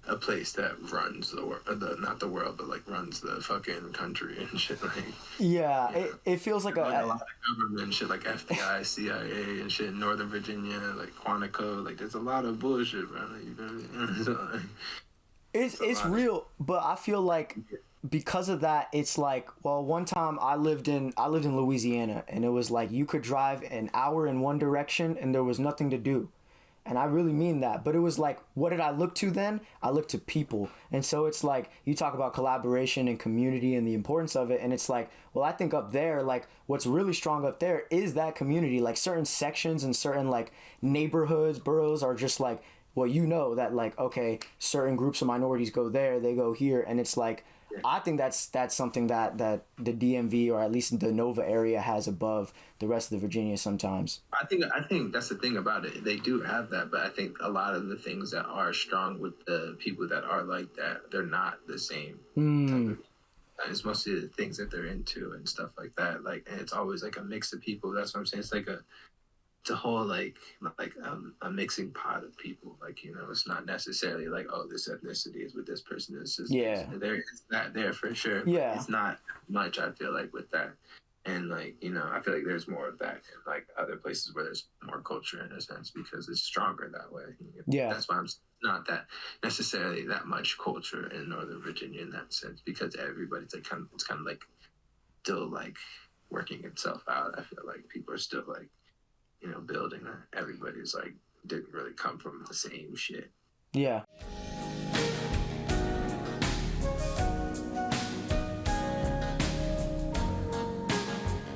a place that runs the world, not the world, but like runs the fucking country and shit. Like yeah, it feels like a lot of government shit, like FBI, CIA, and shit. Northern Virginia, like Quantico, like there's a lot of bullshit, bro. Like, you know what I mean? So, like, it's real, but I feel like because of that, it's like, well, one time I lived in Louisiana, and it was like you could drive an hour in one direction and there was nothing to do. And I really mean that. But it was like, what did I look to then? I looked to people. And so it's like, you talk about collaboration and community and the importance of it. And it's like, well, I think up there, like what's really strong up there is that community. Like certain sections and certain like neighborhoods, boroughs are just like, well, you know that like, okay, certain groups of minorities go there, they go here. And it's like, I think that's something that the DMV or at least the Nova area has above the rest of the Virginia sometimes. I think that's the thing about it. They do have that, but I think a lot of the things that are strong with the people that are like that, they're not the same. It's mostly the things that they're into and stuff like that. Like, and it's always like a mix of people. That's what I'm saying. It's like it's a whole like a mixing pot of people. Like, you know, it's not necessarily like, oh, this ethnicity is with this person. This is there is that there for sure. Yeah, it's not much. I feel like with that, and like, you know, I feel like there's more of that in like other places where there's more culture in a sense because it's stronger that way. Yeah, that's why I'm not that necessarily that much culture in Northern Virginia in that sense because everybody's like it's kind of like still like working itself out. I feel like people are still like, you know, building that. Everybody's like didn't really come from the same shit. Yeah.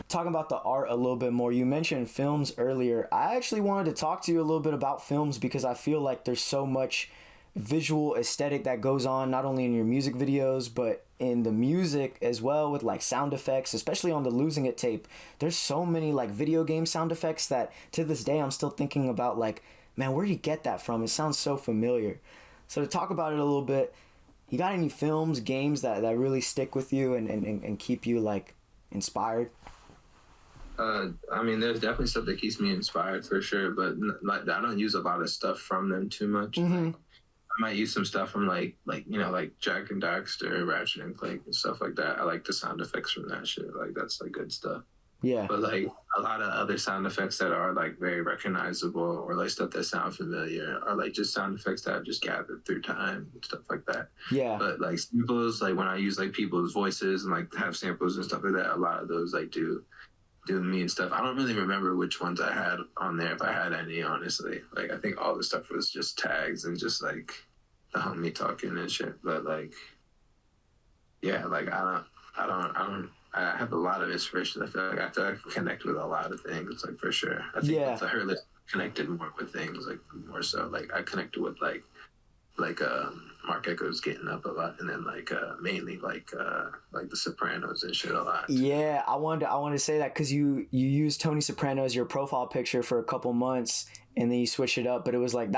Talking about the art a little bit more, you mentioned films earlier. I actually wanted to talk to you a little bit about films because I feel like there's so much visual aesthetic that goes on not only in your music videos but in the music as well with like sound effects, especially on the Losing It tape. There's so many like video game sound effects that to this day I'm still thinking about like, man, where do you get that from? It sounds so familiar. So to talk about it a little bit, you got any films, games that really stick with you and keep you like inspired? I mean, there's definitely stuff that keeps me inspired for sure, but like I don't use a lot of stuff from them too much. Mm-hmm. Like, I might use some stuff from like like Jack and Daxter, Ratchet and Clank and stuff like that. I like the sound effects from that shit. Like that's like good stuff. Yeah. But like a lot of other sound effects that are like very recognizable or like stuff that sound familiar are like just sound effects that I've just gathered through time and stuff like that. Yeah. But like samples, like when I use like people's voices and like have samples and stuff like that, a lot of those like do me and stuff. I don't really remember which ones I had on there, if I had any, honestly. Like I think all the stuff was just tags and just like the homie talking and shit. But like, yeah, like I have a lot of inspiration. I feel like I can connect with a lot of things, like for sure. I think with the Hurtless connected more with things, like more so. Like I connected with like Mark Echo's Getting Up a lot, and then like mainly like the Sopranos and shit a lot. Yeah, I wanted to say that because you used Tony Soprano as your profile picture for a couple months, and then you switched it up. But it was like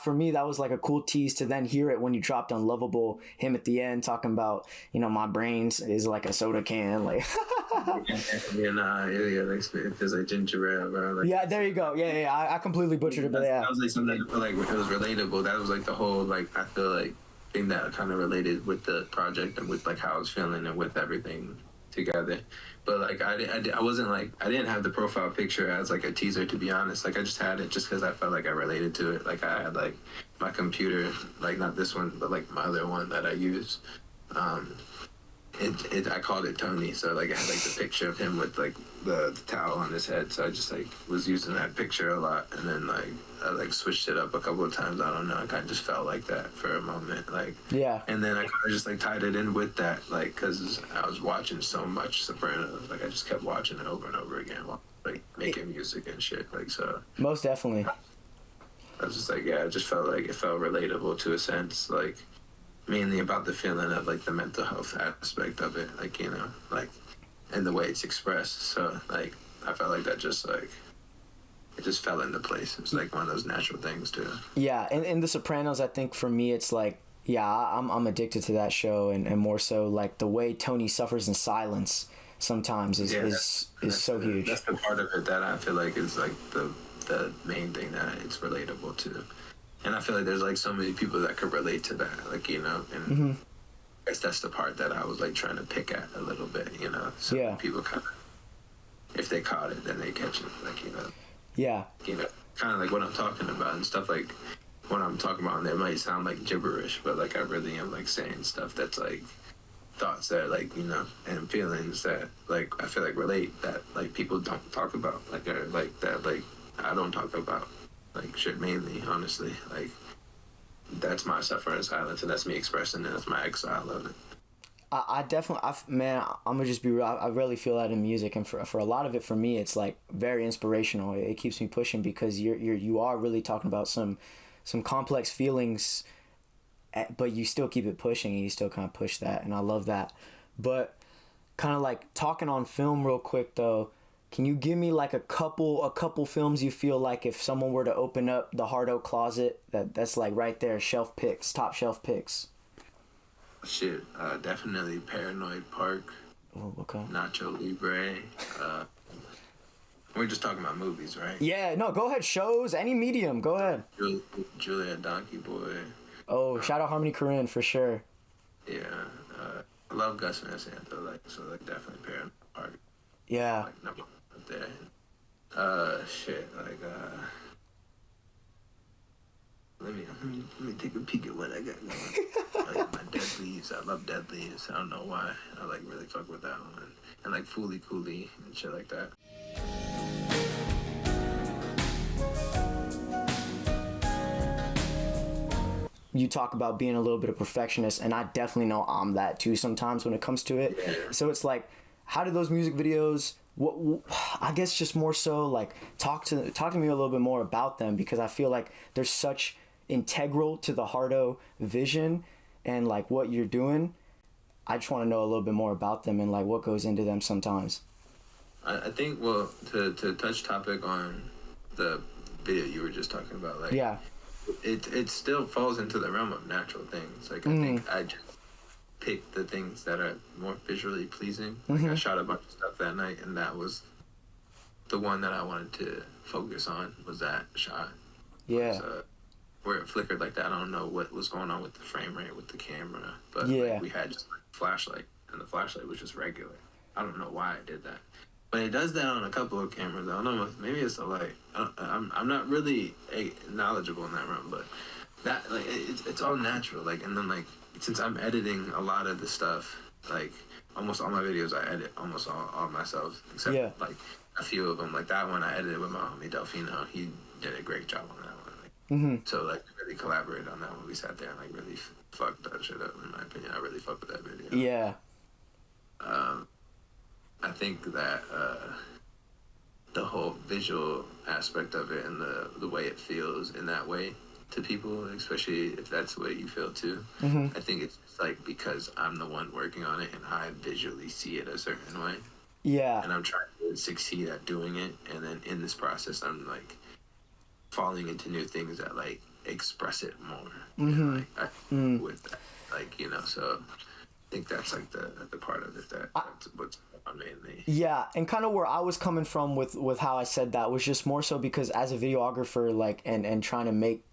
for me that was like a cool tease to then hear it when you dropped Unlovable, him at the end talking about, you know, my brains is like a soda can, like. Yeah, like it feels like ginger ale, bro. Like, yeah, there you go. Yeah. I completely butchered it, but yeah. That was like something that like it was relatable. That was like the whole like I feel like thing that kind of related with the project and with like how I was feeling and with everything together. But like I wasn't like I didn't have the profile picture as like a teaser, to be honest. Like I just had it just because I felt like I related to it. Like I had like my computer, like not this one, but like my other one that I use. I called it Tony, so like I had like the picture of him with like the towel on his head, so I just like was using that picture a lot, and then like I like switched it up a couple of times. I don't know, I kind of just felt like that for a moment, like yeah, and then I kind of just like tied it in with that, like because I was watching so much Sopranos, like I just kept watching it over and over again while like making music and shit, like so. Most definitely. I was just like, yeah, it just felt like it felt relatable to a sense, like. Mainly about the feeling of like the mental health aspect of it, like, you know, like, and the way it's expressed. So like I felt like that just like it just fell into place. It's like one of those natural things too. Yeah, and in The Sopranos, I think for me it's like, yeah, I'm addicted to that show, and more so like the way Tony suffers in silence sometimes is so huge. That's the part of it that I feel like is like the main thing that it's relatable to. And I feel like there's like so many people that could relate to that, like, you know, and I guess that's the part that I was like trying to pick at a little bit, you know. So people kind of, if they caught it, then they catch it, like, you know. Yeah. You know, kind of like what I'm talking about and stuff like what I'm talking about. And it might sound like gibberish, but like I really am like saying stuff that's like thoughts that like, you know, and feelings that like I feel like relate that like people don't talk about, like or like that like I don't talk about. Like shit, mainly, honestly. Like that's my suffering in silence, and that's me expressing it. That's my exile of it. I definitely, man, I'm gonna just be real. I really feel that in music, and for a lot of it, for me, it's like very inspirational. It keeps me pushing because you are really talking about some complex feelings, but you still keep it pushing, and you still kind of push that, and I love that. But kind of like talking on film real quick though. Can you give me like a couple films you feel like if someone were to open up the Harto closet that's like right there, shelf picks, top shelf picks? Shit, definitely Paranoid Park. Oh, okay. Nacho Libre. We're just talking about movies, right? Yeah, no, go ahead. Shows, any medium, go ahead. Julia Donkey Boy. Oh, shout out Harmony Korine for sure. Yeah, I love Gus Van Sant though, like so, like definitely Paranoid Park. Yeah. Like number one up there. Shit, like let me take a peek at what I got going. Like my Dead Leaves, I love Dead Leaves. I don't know why. I like really fuck with that one. And like Fooly Cooly and shit like that. You talk about being a little bit of perfectionist, and I definitely know I'm that too sometimes when it comes to it. Yeah. So it's like, how do those music videos, what I guess just more so like talk to me a little bit more about them, because I feel like they're such integral to the Harto vision and like what you're doing. I just want to know a little bit more about them and like what goes into them sometimes. I think, well, to touch topic on the video you were just talking about, like, yeah, it still falls into the realm of natural things. Like, I think pick the things that are more visually pleasing. Like I shot a bunch of stuff that night, and that was the one that I wanted to focus on, was that shot. Yeah. Where it flickered like that. I don't know what was going on with the frame rate with the camera, but yeah. like, we had just like a flashlight, and the flashlight was just regular. I don't know why I did that, but it does that on a couple of cameras. I don't know, maybe it's the light. I'm not really knowledgeable in that realm, but that like it's all natural. Like, and then like since I'm editing a lot of the stuff, like almost all my videos I edit almost all myself, except like a few of them. Like that one I edited with my homie Delfino. He did a great job on that one. So like we really collaborated on that one. We sat there and like really fucked that shit up. In my opinion, I really fucked with that video. Yeah. I think that the whole visual aspect of it and the way it feels in that way to people, especially if that's the way you feel too. I think it's just like because I'm the one working on it and I visually see it a certain way. Yeah. And I'm trying to succeed at doing it, and then in this process, I'm like falling into new things that like express it more. And, like, with that, like, you know, so I think that's like the part of it that's what's on mainly. Yeah, and kind of where I was coming from with how I said that was just more so because as a videographer, like, and trying to make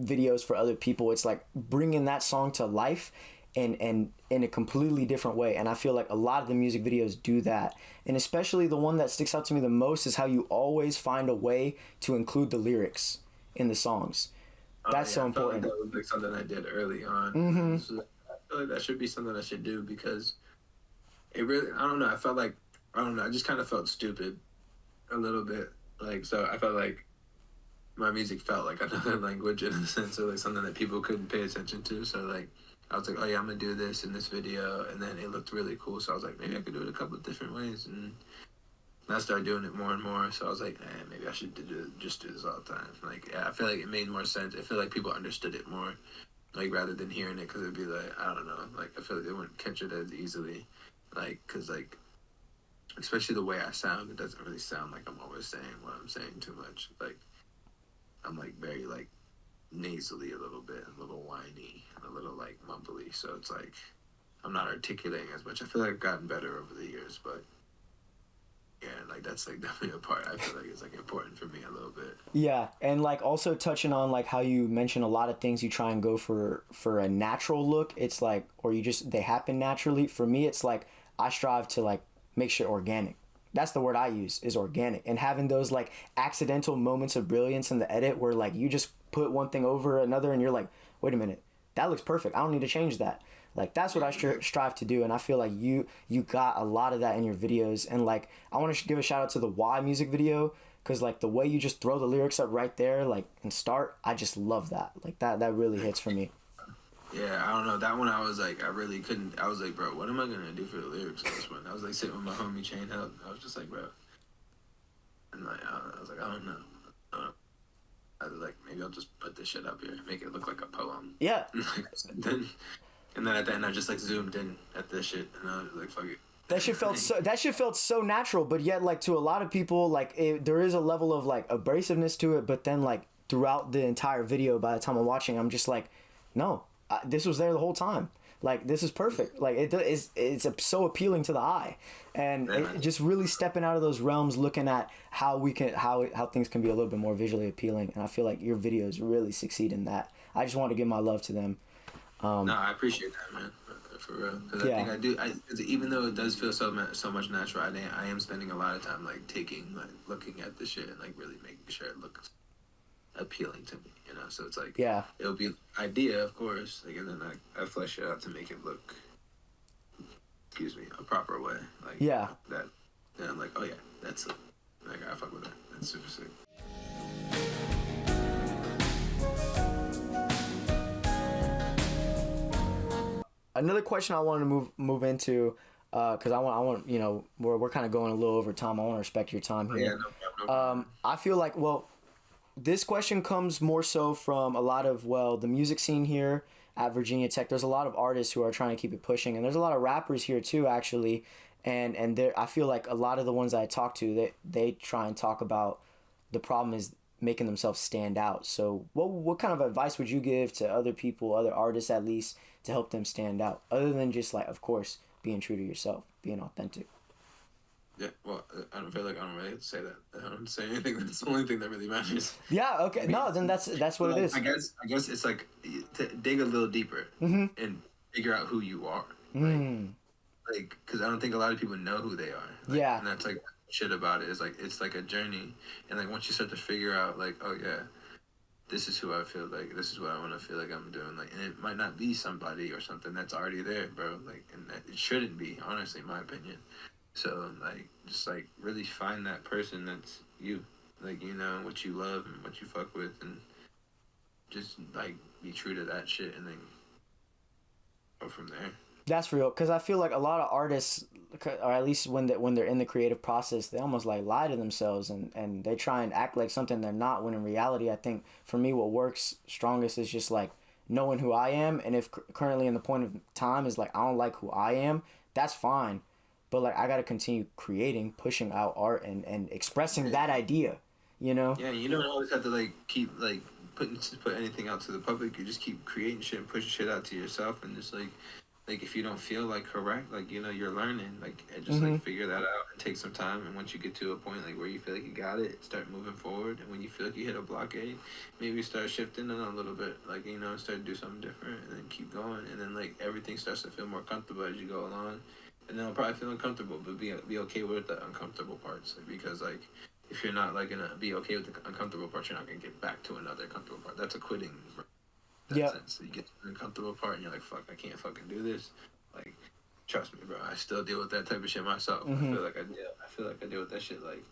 videos for other people, it's like bringing that song to life and in a completely different way. And I feel like a lot of the music videos do that. And especially the one that sticks out to me the most is how you always find a way to include the lyrics in the songs. That's so important. That was like something I did early on. So I feel like that should be something I should do because it really, I don't know, I just kind of felt stupid a little bit. Like, so I felt like my music felt like another language in a sense, or like something that people couldn't pay attention to. So like, I was like, oh yeah, I'm gonna do this in this video, and then it looked really cool. So I was like, maybe I could do it a couple of different ways, and I started doing it more and more. So I was like, maybe I should just do this all the time. Like, yeah, I feel like it made more sense. I feel like people understood it more, like rather than hearing it, because it'd be like, I don't know, like I feel like they wouldn't catch it as easily, like because like, especially the way I sound, it doesn't really sound like I'm always saying what I'm saying too much. Like, I'm like very like nasally a little bit, a little whiny, and a little like mumbly, so it's like I'm not articulating as much. I feel like I've gotten better over the years, but yeah, like that's like definitely a part I feel like is like important for me a little bit. Yeah, and like also touching on like how you mention a lot of things you try and go for a natural look. It's like, or you just, they happen naturally. For me, it's like I strive to like make shit organic. That's the word I use, is organic. And having those like accidental moments of brilliance in the edit where like you just put one thing over another and you're like, wait a minute, that looks perfect. I don't need to change that. Like that's what I strive to do. And I feel like you got a lot of that in your videos. And like I want to give a shout out to the Why music video, because like the way you just throw the lyrics up right there, like, and start, I just love that. Like that really hits for me. Yeah, I don't know. That one I was like, I really couldn't. I was like, bro, what am I gonna do for the lyrics of this one? I was like sitting with my homie Chain Help. I was just like, bro, and like I was like, I don't know. I was like, maybe I'll just put this shit up here, make it look like a poem. Yeah. And then at the end, I just like zoomed in at this shit, and I was like, fuck it. That shit felt so natural, but yet like to a lot of people, like there is a level of like abrasiveness to it. But then like throughout the entire video, by the time I'm watching, I'm just like, no. This was there the whole time. Like this is perfect. Like it's so appealing to the eye, and it just really stepping out of those realms, looking at how things can be a little bit more visually appealing. And I feel like your videos really succeed in that. I just want to give my love to them. No, I appreciate that, man, for real. Because I think I do. Even though it does feel so much natural, I am spending a lot of time like looking at the shit and like really making sure it looks appealing to me, you know. So it's like, yeah, it'll be an idea, of course, like, and then I flesh it out to make it look, a proper way, like, yeah, that. Then I'm like, oh yeah, that's it. Like I fuck with that. That's super sick. Another question I wanted to move into, because I want you know, we're kind of going a little over time. I want to respect your time here. Yeah, no problem. I feel like, well, this question comes more so from a lot of, the music scene here at Virginia Tech. There's a lot of artists who are trying to keep it pushing, and there's a lot of rappers here too, actually. And there, I feel like a lot of the ones that I talk to, they try and talk about the problem is making themselves stand out. So what kind of advice would you give to other people, other artists at least, to help them stand out, other than just like, of course, being true to yourself, being authentic? Yeah, well, I don't feel like I don't really have to say that. I don't say anything. That's the only thing that really matters. Yeah. Okay. I mean, no, then that's what it is. I guess it's like to dig a little deeper and figure out who you are. Like, because I don't think a lot of people know who they are. Like, yeah. And that's like shit about it. It's like a journey, and like once you start to figure out, like, oh yeah, this is who I feel like. This is what I want to feel like I'm doing. Like, and it might not be somebody or something that's already there, bro. Like, and that, it shouldn't be, honestly, in my opinion. So, like, just, like, really find that person that's you. Like, you know, what you love and what you fuck with. And just, like, be true to that shit and then go from there. That's real. Because I feel like a lot of artists, or at least when they're in the creative process, they almost, like, lie to themselves. And they try and act like something they're not. When in reality, I think, for me, what works strongest is just, like, knowing who I am. And if currently in the point of time is, like, I don't like who I am, that's fine. But, like, I got to continue creating, pushing out art, and expressing that idea, you know? Yeah, you don't always have to, like, keep, like, put anything out to the public. You just keep creating shit and pushing shit out to yourself. And just, like if you don't feel, like, correct, like, you know, you're learning. Like, and just, like, figure that out and take some time. And once you get to a point, like, where you feel like you got it, start moving forward. And when you feel like you hit a blockade, maybe start shifting it a little bit. Like, you know, start to do something different and then keep going. And then, like, everything starts to feel more comfortable as you go along. And then I'll probably feel uncomfortable, but be okay with the uncomfortable parts. Like, because, like, if you're not, like, gonna be okay with the uncomfortable parts, you're not gonna get back to another comfortable part. That's a quitting. Sense. So you get to the uncomfortable part, and you're like, fuck, I can't fucking do this. Like, trust me, bro. I still deal with that type of shit myself. I feel like I deal with that shit, like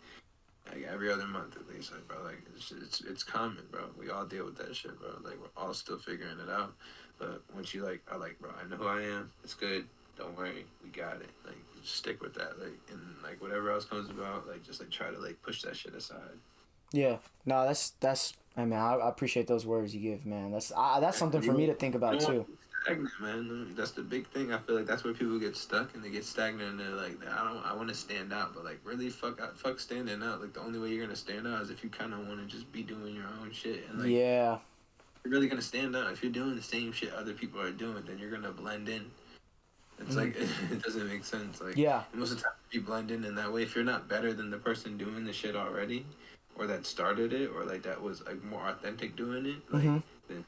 every other month at least. Like, bro, like, it's common, bro. We all deal with that shit, bro. Like, we're all still figuring it out. But once you, like, are like, bro, I know who I am. It's good. Don't worry, we got it. Like, just stick with that. Like, and, like, whatever else comes about, like, just, like, try to, like, push that shit aside. Yeah. No, that's. I mean, I appreciate those words you give, man. That's something for me to think about too. Stagnant, man. That's the big thing. I feel like that's where people get stuck and they get stagnant. And they're like, I want to stand out, but, like, really, fuck standing out. Like, the only way you're gonna stand out is if you kind of want to just be doing your own shit. And, like, yeah, you're really gonna stand out if you're doing the same shit other people are doing. Then you're gonna blend in. It's like, it doesn't make sense. Like, yeah. Most of the time, you blend in that way. If you're not better than the person doing the shit already, or that started it, or, like, that was, like, more authentic doing it, like, then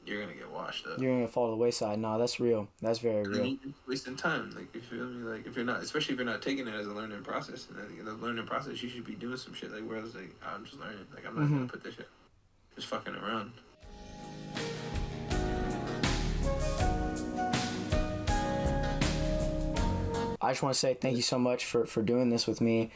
you're gonna get washed up. You're gonna fall to the wayside. No, that's real. That's very real. You're wasting time. Like, you feel me? Like, if you're not, especially if you're not taking it as a learning process, and the learning process, you should be doing some shit. Like, where it's like, I'm just learning. Like, I'm not gonna put this shit, just fucking around. I just want to say thank you so much for doing this with me.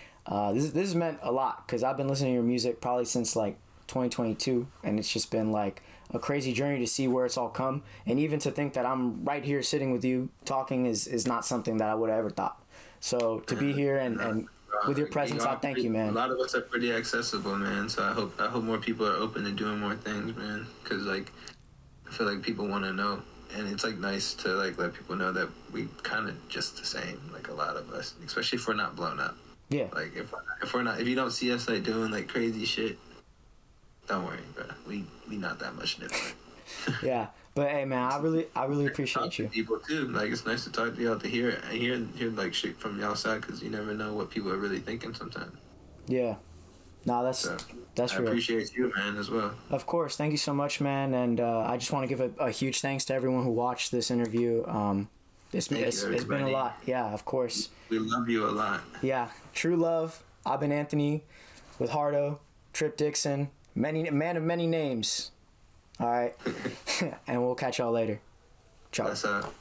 This has meant a lot because I've been listening to your music probably since, like, 2022, and it's just been, like, a crazy journey to see where it's all come, and even to think that I'm right here sitting with you talking is not something that I would have ever thought. So to be here and with your presence, I thank you, man. A lot of us are pretty accessible, man. So I hope more people are open to doing more things, man. Because, like, I feel like people want to know. And it's, like, nice to, like, let people know that we kind of just the same, like, a lot of us, especially if we're not blown up. Yeah. Like, if you don't see us, like, doing, like, crazy shit, don't worry, bro. We not that much different. Yeah, but hey, man, I really appreciate you. People too, like, it's nice to talk to y'all, to hear like shit from y'all side, because you never know what people are really thinking sometimes. Yeah. No, that's real. I appreciate you, man, as well. Of course. Thank you so much, man. And I just want to give a huge thanks to everyone who watched this interview. It's been a lot. Yeah, of course. We love you a lot. Yeah. True love. I've been Anthony with Harto, Trip Dixon, man of many names. All right. And we'll catch y'all later. Ciao. That's up.